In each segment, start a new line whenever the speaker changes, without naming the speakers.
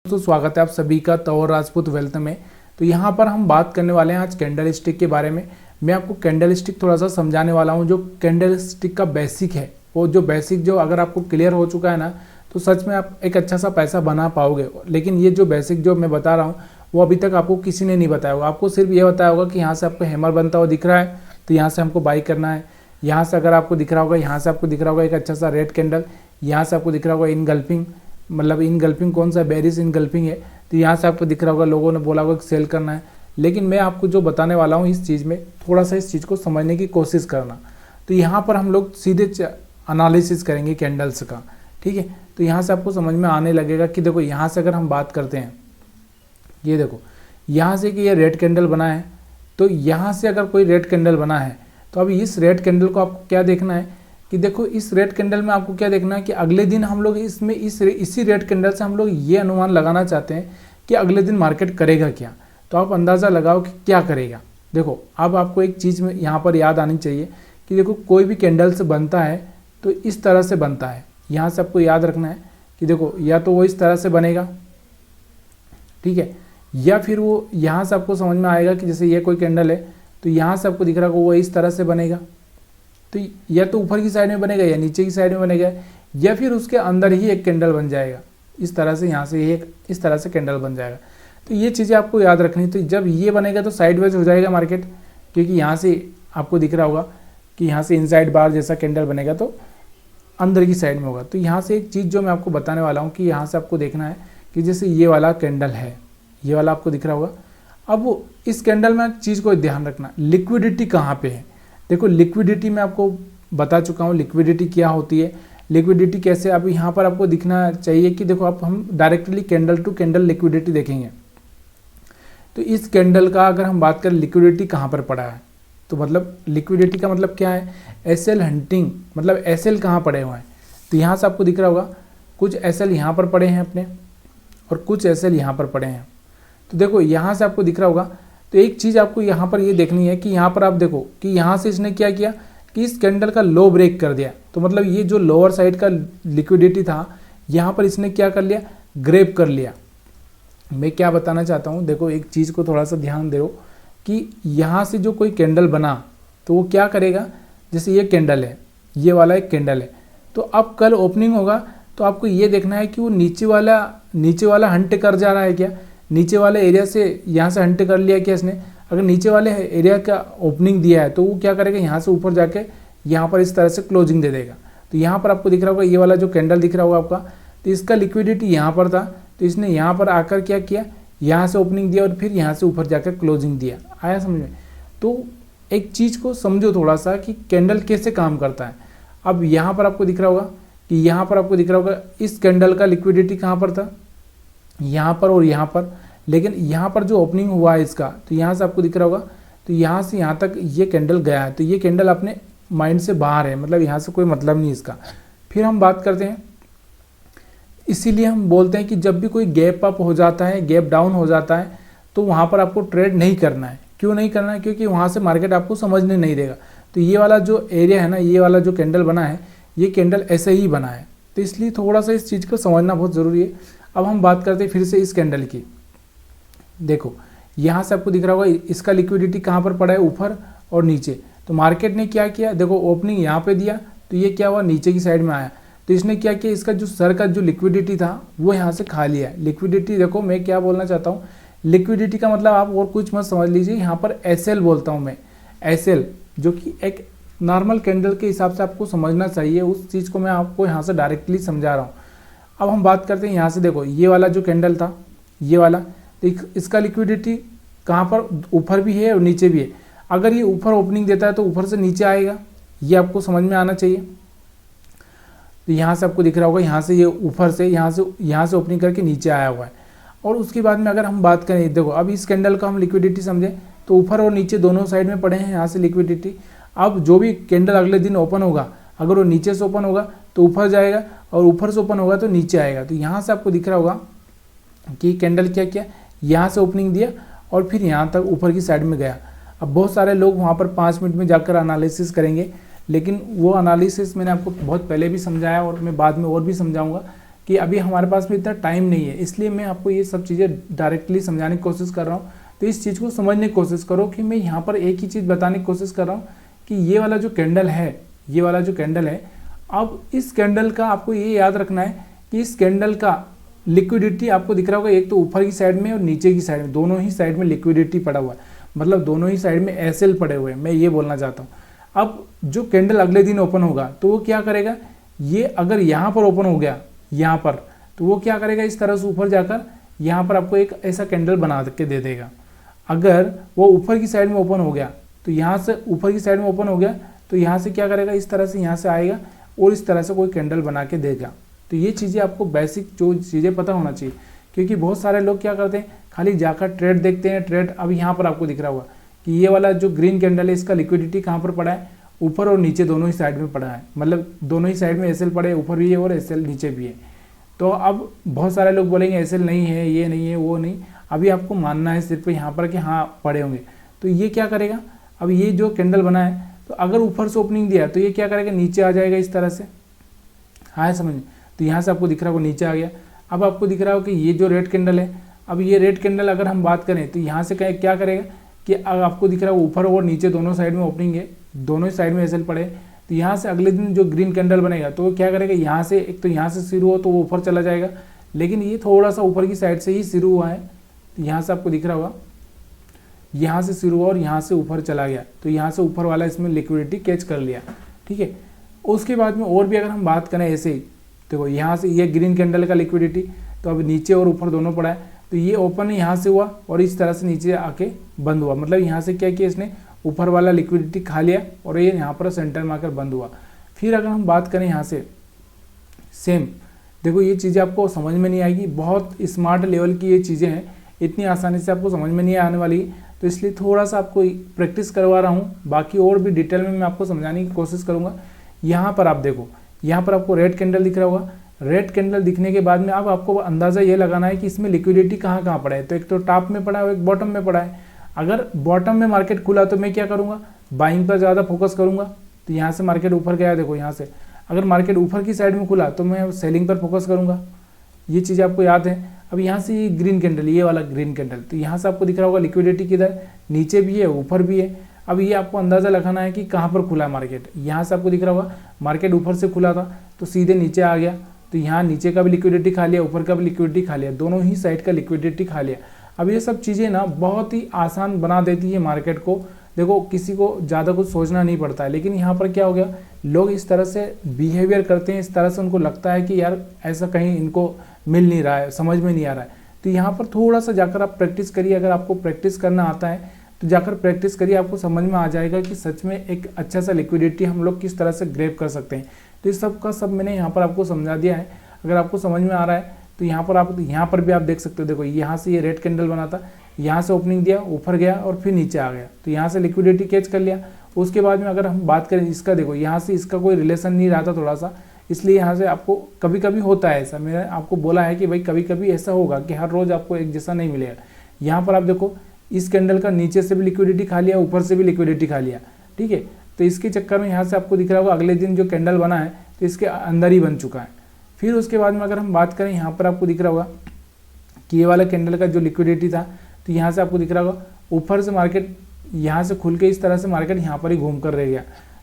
दोस्तों स्वागत है आप सभी का तौर राजपूत वेल्थ में। तो यहाँ पर हम बात करने वाले हैं आज कैंडल स्टिक के बारे में। मैं आपको कैंडल स्टिक थोड़ा सा समझाने वाला हूँ। जो कैंडल स्टिक का बेसिक है वो जो बेसिक जो अगर आपको क्लियर हो चुका है ना तो सच में आप एक अच्छा सा पैसा बना पाओगे। लेकिन ये जो बेसिक जो मैं बता रहा हूँ वो अभी तक आपको किसी ने नहीं बताया होगा। आपको सिर्फ ये बताया होगा कि यहाँ से आपको हैमर बनता हुआ दिख रहा है तो यहाँ से हमको बाई करना है। यहाँ से अगर आपको दिख रहा होगा, यहाँ से आपको दिख रहा होगा एक अच्छा सा रेड कैंडल, यहाँ से आपको दिख रहा होगा इनगल्फिंग, मतलब इनगल्फिंग कौन सा, बेरिश इनगल्फिंग है। तो यहाँ से आपको दिख रहा होगा लोगों ने बोला होगा कि सेल करना है। लेकिन मैं आपको जो बताने वाला हूँ इस चीज़ में थोड़ा सा इस चीज़ को समझने की कोशिश करना। तो यहाँ पर हम लोग सीधे एनालिसिस करेंगे कैंडल्स का, ठीक है। तो यहाँ से आपको समझ में आने लगेगा कि देखो यहाँ से अगर हम बात करते हैं, ये देखो यहाँ से कि ये रेड कैंडल बना है, तो यहाँ से अगर कोई रेड कैंडल बना है तो अभी इस रेड कैंडल को आपको क्या देखना है कि देखो इस रेड कैंडल में आपको क्या देखना है कि अगले दिन हम लोग इसमें इसी रेड कैंडल से हम लोग ये अनुमान लगाना चाहते हैं कि अगले दिन मार्केट करेगा क्या। तो आप अंदाज़ा लगाओ कि क्या करेगा। देखो अब आपको एक चीज़ में यहाँ पर याद आनी चाहिए कि देखो कोई भी कैंडल से बनता है तो इस तरह से बनता है। यहाँ से आपको याद रखना है कि देखो या तो वो इस तरह से बनेगा, ठीक है, या फिर वो यहाँ से आपको समझ में आएगा कि जैसे ये कोई कैंडल है तो यहाँ से आपको दिख रहा होगा वो इस तरह से बनेगा। तो या तो ऊपर की साइड में बनेगा या नीचे की साइड में बनेगा, या फिर उसके अंदर ही एक कैंडल बन जाएगा इस तरह से, यहाँ से एक इस तरह से कैंडल बन जाएगा। तो ये चीज़ें आपको याद रखनी। तो जब ये बनेगा तो साइडवेज हो जाएगा मार्केट, क्योंकि यहाँ से आपको दिख रहा होगा कि यहाँ से इनसाइड बार जैसा कैंडल बनेगा तो अंदर की साइड में होगा। तो यहाँ से एक चीज़ जो मैं आपको बताने वाला हूँ कि यहाँ से आपको देखना है कि जैसे ये वाला कैंडल है, ये वाला आपको दिख रहा होगा। अब वो इस कैंडल में चीज़ को ध्यान रखना, लिक्विडिटी कहाँ पे है। देखो लिक्विडिटी मैं आपको बता चुका हूँ लिक्विडिटी क्या होती है। लिक्विडिटी कैसे, अब यहाँ पर आपको दिखना चाहिए कि देखो अब हम directly candle to candle liquidity देखेंगे। तो इस कैंडल का अगर हम बात करें लिक्विडिटी कहाँ पर पड़ा है, तो मतलब लिक्विडिटी का मतलब क्या है, एसएल हंटिंग, मतलब एसएल कहाँ पड़े हुए हैं। तो यहाँ से आपको दिख रहा होगा कुछ एसएल यहाँ पर पड़े हैं अपने और कुछ एसएल यहाँ पर पड़े हैं। तो देखो यहाँ से आपको दिख रहा होगा। तो एक चीज़ आपको यहाँ पर ये देखनी है कि यहाँ पर आप देखो कि यहाँ से इसने क्या किया कि इस कैंडल का लो ब्रेक कर दिया। तो मतलब ये जो लोअर साइड का लिक्विडिटी था यहाँ पर इसने क्या कर लिया, ग्रैब कर लिया। मैं क्या बताना चाहता हूँ, देखो एक चीज़ को थोड़ा सा ध्यान दो कि यहाँ से जो कोई कैंडल बना तो वो क्या करेगा, जैसे ये कैंडल है, ये वाला एक कैंडल है, तो अब कल ओपनिंग होगा तो आपको ये देखना है कि वो नीचे वाला हंट कर जा रहा है क्या, नीचे वाले एरिया से यहाँ से हंट कर लिया क्या इसने। अगर नीचे वाले एरिया का ओपनिंग दिया है तो वो क्या करेगा, यहाँ से ऊपर जाके यहाँ पर इस तरह से क्लोजिंग दे देगा। तो यहाँ पर आपको दिख रहा होगा ये वाला जो कैंडल दिख रहा होगा आपका, तो इसका लिक्विडिटी यहाँ पर था, तो इसने यहाँ पर आकर क्या किया, यहाँ से ओपनिंग दिया और फिर यहाँ से ऊपर जाकर क्लोजिंग दिया। आया समझ में। तो एक चीज़ को समझो थोड़ा सा कि कैंडल कैसे काम करता है। अब यहाँ पर आपको दिख रहा होगा कि यहाँ पर आपको दिख रहा होगा इस कैंडल का लिक्विडिटी कहाँ पर था, यहाँ पर और यहाँ पर। लेकिन यहाँ पर जो ओपनिंग हुआ है इसका, तो यहाँ से आपको दिख रहा होगा, तो यहाँ से यहाँ तक ये कैंडल गया है। तो ये कैंडल अपने माइंड से बाहर है, मतलब यहाँ से कोई मतलब नहीं इसका। फिर हम बात करते हैं, इसीलिए हम बोलते हैं कि जब भी कोई गैप अप हो जाता है, गैप डाउन हो जाता है, तो वहाँ पर आपको ट्रेड नहीं करना है। क्यों नहीं करना है, क्योंकि वहाँ से मार्केट आपको समझने नहीं देगा। तो ये वाला जो एरिया है ना, ये वाला जो कैंडल बना है, ये कैंडल ऐसे ही बना है। तो इसलिए थोड़ा सा इस चीज़ को समझना बहुत ज़रूरी है। अब हम बात करते हैं फिर से इस कैंडल की। देखो यहाँ से आपको दिख रहा होगा इसका लिक्विडिटी कहाँ पर पड़ा है, ऊपर और नीचे। तो मार्केट ने क्या किया, देखो ओपनिंग यहाँ पे दिया तो ये क्या हुआ, नीचे की साइड में आया। तो इसने क्या किया, इसका जो सर का जो लिक्विडिटी था वो यहाँ से खा लिया। लिक्विडिटी देखो मैं क्या बोलना चाहता हूँ, लिक्विडिटी का मतलब आप और कुछ मत समझ लीजिए, यहाँ पर एसएल बोलता हूँ मैं, एसएल, जो कि एक नॉर्मल कैंडल के हिसाब से आपको समझना चाहिए। उस चीज़ को मैं आपको यहाँ से डायरेक्टली समझा रहा हूँ। अब हम बात करते हैं यहाँ से, देखो ये वाला जो कैंडल था, ये वाला, तो इसका लिक्विडिटी कहाँ पर, ऊपर भी है और नीचे भी है। अगर ये ऊपर ओपनिंग देता है तो ऊपर से नीचे आएगा, ये आपको समझ में आना चाहिए। तो यहाँ से आपको दिख रहा होगा, यहाँ से ये ऊपर से यहाँ से ओपनिंग करके नीचे आया हुआ है। और उसके बाद में अगर हम बात करें, देखो अब इस कैंडल का हम लिक्विडिटी समझें तो ऊपर और नीचे दोनों साइड में पड़े हैं यहाँ से लिक्विडिटी। अब जो भी कैंडल अगले दिन ओपन होगा, अगर वो नीचे से ओपन होगा तो ऊपर जाएगा और ऊपर से ओपन होगा तो नीचे आएगा। तो यहाँ से आपको दिख रहा होगा कि कैंडल क्या किया, यहाँ से ओपनिंग दिया और फिर यहाँ तक ऊपर की साइड में गया। अब बहुत सारे लोग वहाँ पर 5 मिनट में जाकर एनालिसिस करेंगे, लेकिन वो एनालिसिस मैंने आपको बहुत पहले भी समझाया और मैं बाद में और भी समझाऊंगा कि अभी हमारे पास में इतना टाइम नहीं है, इसलिए मैं आपको ये सब चीज़ें डायरेक्टली समझाने की कोशिश कर रहा हूँ। तो इस चीज़ को समझने की कोशिश करो कि मैं यहाँ पर एक ही चीज़ बताने की कोशिश कर रहा हूँ कि ये वाला जो कैंडल है, ये वाला जो कैंडल है, अब इस कैंडल का आपको ये याद रखना है कि इस कैंडल का लिक्विडिटी आपको दिख रहा होगा, एक तो ऊपर की साइड में और नीचे की साइड में, दोनों ही साइड में लिक्विडिटी पड़ा हुआ है, मतलब दोनों ही साइड में एसएल पड़े हुए हैं, मैं ये बोलना चाहता हूँ। अब जो कैंडल अगले दिन ओपन होगा तो वो क्या करेगा, ये अगर यहाँ पर ओपन हो गया यहाँ पर, तो वो क्या करेगा, इस तरह से ऊपर जाकर यहाँ पर आपको एक ऐसा कैंडल बना के दे देगा। अगर वो ऊपर की साइड में ओपन हो गया तो यहाँ से ऊपर की साइड में ओपन हो गया तो यहाँ से क्या करेगा, इस तरह से यहाँ से आएगा और इस तरह से कोई कैंडल बना के देगा। तो ये चीज़ें आपको बेसिक जो चीज़ें पता होना चाहिए, क्योंकि बहुत सारे लोग क्या करते हैं, खाली जाकर ट्रेड देखते हैं। ट्रेड अब यहाँ पर आपको दिख रहा होगा कि ये वाला जो ग्रीन कैंडल है, इसका लिक्विडिटी कहाँ पर पड़ा है, ऊपर और नीचे दोनों ही साइड में पड़ा है, मतलब दोनों ही साइड में एसएल पड़े, ऊपर भी है और एसएल नीचे भी है। तो अब बहुत सारे लोग बोलेंगे एसएल नहीं है, ये नहीं है, वो नहीं, अभी आपको मानना है सिर्फ यहाँ पर कि हाँ पड़े होंगे। तो ये क्या करेगा, अब ये जो कैंडल बना है, तो अगर ऊपर से ओपनिंग दिया तो ये क्या करेगा, नीचे आ जाएगा इस तरह से, हाँ समझ में। तो यहाँ से आपको दिख रहा होगा नीचे आ गया। अब आपको दिख रहा हो कि ये जो रेड कैंडल है, अब ये रेड कैंडल अगर हम बात करें तो यहाँ से क्या करेगा कि आपको दिख रहा है ऊपर और नीचे दोनों साइड में ओपनिंग है, दोनों ही साइड में एसएल पड़े। तो यहाँ से अगले दिन जो ग्रीन कैंडल बनेगा तो वो क्या करेगा, यहाँ से एक तो यहाँ से शुरू हो तो वो ऊपर चला जाएगा, लेकिन ये थोड़ा सा ऊपर की साइड से ही शुरू हुआ है। तो यहाँ से आपको दिख रहा होगा यहाँ से शुरू हुआ और यहाँ से ऊपर चला गया, तो यहाँ से ऊपर वाला इसमें लिक्विडिटी कैच कर लिया, ठीक है। उसके बाद में और भी अगर हम बात करें ऐसे ही, देखो यहाँ से ये ग्रीन कैंडल का लिक्विडिटी तो अब नीचे और ऊपर दोनों पड़ा है, तो ये ओपन यहाँ से हुआ और इस तरह से नीचे आके बंद हुआ, मतलब यहाँ से क्या किया इसने, ऊपर वाला लिक्विडिटी खा लिया और ये यहाँ पर सेंटर में आकर बंद हुआ। फिर अगर हम बात करें यहाँ से सेम, देखो ये चीज़ें आपको समझ में नहीं आएगी, बहुत स्मार्ट लेवल की ये चीज़ें हैं, इतनी आसानी से आपको समझ में नहीं आने वाली, तो इसलिए थोड़ा सा आपको प्रैक्टिस करवा रहा हूँ। बाकी और भी डिटेल में मैं आपको समझाने की कोशिश करूँगा। यहाँ पर आप देखो, यहाँ पर आपको रेड कैंडल दिख रहा होगा, रेड कैंडल दिखने के बाद में अब आपको अंदाज़ा ये लगाना है कि इसमें लिक्विडिटी कहाँ कहाँ पड़ा है। तो एक तो टॉप में पड़ा है और एक बॉटम में पड़ा है। अगर बॉटम में मार्केट खुला तो मैं क्या करूँगा, बाइंग पर ज़्यादा फोकस करूँगा। तो यहाँ से मार्केट ऊपर गया, देखो यहाँ से अगर मार्केट ऊपर की साइड में खुला तो मैं सेलिंग पर फोकस करूँगा, ये चीज़ें आपको याद है। अब यहाँ से ये ग्रीन कैंडल, ये वाला ग्रीन कैंडल, तो यहाँ से आपको दिख रहा होगा लिक्विडिटी किधर, नीचे भी है ऊपर भी है। अब ये आपको अंदाज़ा लगाना है कि कहाँ पर खुला मार्केट। यहाँ से आपको दिख रहा होगा मार्केट ऊपर से खुला था तो सीधे नीचे आ गया, तो यहाँ नीचे का भी लिक्विडिटी खा लिया, ऊपर का भी लिक्विडिटी खा लिया, दोनों ही साइड का लिक्विडिटी खा लिया। अब ये सब चीज़ें ना बहुत ही आसान बना देती है मार्केट को। देखो किसी को ज़्यादा कुछ सोचना नहीं पड़ता है, लेकिन यहाँ पर क्या हो गया, लोग इस तरह से बिहेवियर करते हैं, इस तरह से उनको लगता है कि यार ऐसा कहीं इनको मिल नहीं रहा है, समझ में नहीं आ रहा है। तो यहाँ पर थोड़ा सा जाकर आप प्रैक्टिस करिए, अगर आपको प्रैक्टिस करना आता है तो जाकर प्रैक्टिस करिए, आपको समझ में आ जाएगा कि सच में एक अच्छा सा लिक्विडिटी हम लोग किस तरह से ग्रैब कर सकते हैं। तो इस सब का सब मैंने यहाँ पर आपको समझा दिया है। अगर आपको समझ में आ रहा है तो यहाँ पर आप यहाँ पर भी आप देख सकते हो, देखो यहाँ से ये रेड कैंडल बना था, यहाँ से ओपनिंग दिया, ऊपर गया और फिर नीचे आ गया, तो यहाँ से लिक्विडिटी कैच कर लिया। उसके बाद में अगर हम बात करें इसका, देखो यहाँ से इसका कोई रिलेशन नहीं रहा था थोड़ा सा, इसलिए यहाँ से आपको कभी कभी होता है ऐसा, मैंने आपको बोला है कि भाई कभी कभी ऐसा होगा कि हर रोज़ आपको एक जैसा नहीं मिलेगा। यहाँ पर आप देखो इस कैंडल का नीचे से भी लिक्विडिटी खा लिया, ऊपर से भी लिक्विडिटी खा लिया, ठीक है। तो इसके चक्कर में यहाँ से आपको दिख रहा होगा अगले दिन जो कैंडल बना है तो इसके अंदर ही बन चुका है। फिर उसके बाद में अगर हम बात करें, यहाँ पर आपको दिख रहा होगा कि ये वाला कैंडल का जो लिक्विडिटी था, तो यहाँ से आपको दिख रहा होगा ऊपर से मार्केट यहाँ से खुल के इस तरह से मार्केट यहाँ पर ही घूम कर रह गया।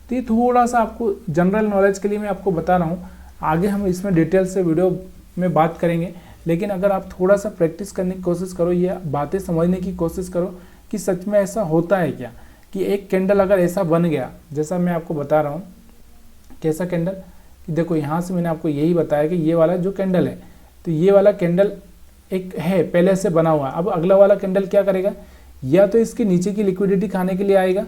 तो ये थोड़ा सा आपको जनरल नॉलेज के लिए मैं आपको बता रहा हूँ, आगे हम इसमें डिटेल से वीडियो में बात करेंगे। लेकिन अगर आप थोड़ा सा प्रैक्टिस करने की कोशिश करो, ये बातें समझने की कोशिश करो कि सच में ऐसा होता है क्या, कि एक कैंडल अगर ऐसा बन गया जैसा मैं आपको बता रहा हूँ। कैसा कैंडल, कि देखो यहाँ से मैंने आपको यही बताया कि ये वाला जो कैंडल है, तो ये वाला कैंडल एक है पहले से बना हुआ। अब अगला वाला कैंडल क्या करेगा, या तो इसके नीचे की लिक्विडिटी खाने के लिए आएगा,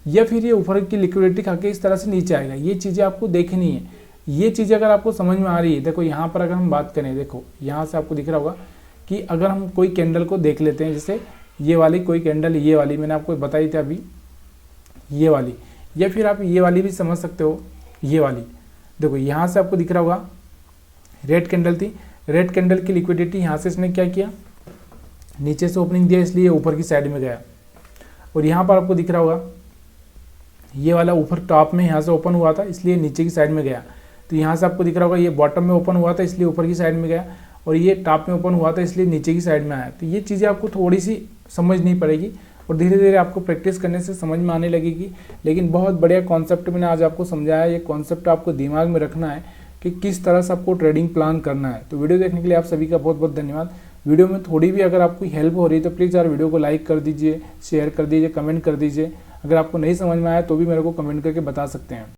या फिर ये ऊपर की लिक्विडिटी खा के इस तरह से नीचे आएगा। ये चीज़ें आपको देखनी है। ये चीज़ अगर आपको समझ में आ रही है, देखो यहाँ पर अगर हम बात करें, देखो यहाँ से आपको दिख रहा होगा कि अगर हम कोई कैंडल को देख लेते हैं, जैसे ये वाली कोई कैंडल, ये वाली मैंने आपको बताई थी अभी, ये वाली, या फिर आप ये वाली भी समझ सकते हो, ये वाली। देखो यहाँ से आपको दिख रहा होगा रेड कैंडल थी, रेड कैंडल की लिक्विडिटी यहाँ से इसने क्या किया, नीचे से ओपनिंग दिया, इसलिए ऊपर की साइड में गया। और यहाँ पर आपको दिख रहा होगा ये वाला ऊपर टॉप में यहाँ से ओपन हुआ था, इसलिए नीचे की साइड में गया। तो यहाँ से आपको दिख रहा होगा ये बॉटम में ओपन हुआ था इसलिए ऊपर की साइड में गया, और ये टॉप में ओपन हुआ था इसलिए नीचे की साइड में आया। तो ये चीज़ें आपको थोड़ी सी समझनी पड़ेगी और धीरे धीरे आपको प्रैक्टिस करने से समझ में आने लगेगी। लेकिन बहुत बढ़िया कॉन्सेप्ट मैंने आज आपको समझाया। ये कॉन्सेप्ट आपको दिमाग में रखना है कि किस तरह से आपको ट्रेडिंग प्लान करना है। तो वीडियो देखने के लिए आप सभी का बहुत बहुत धन्यवाद। वीडियो में थोड़ी भी अगर आपको हेल्प हो रही है तो प्लीज़ यार वीडियो को लाइक कर दीजिए, शेयर कर दीजिए, कमेंट कर दीजिए। अगर आपको नहीं समझ में आया तो भी मेरे को कमेंट करके बता सकते हैं।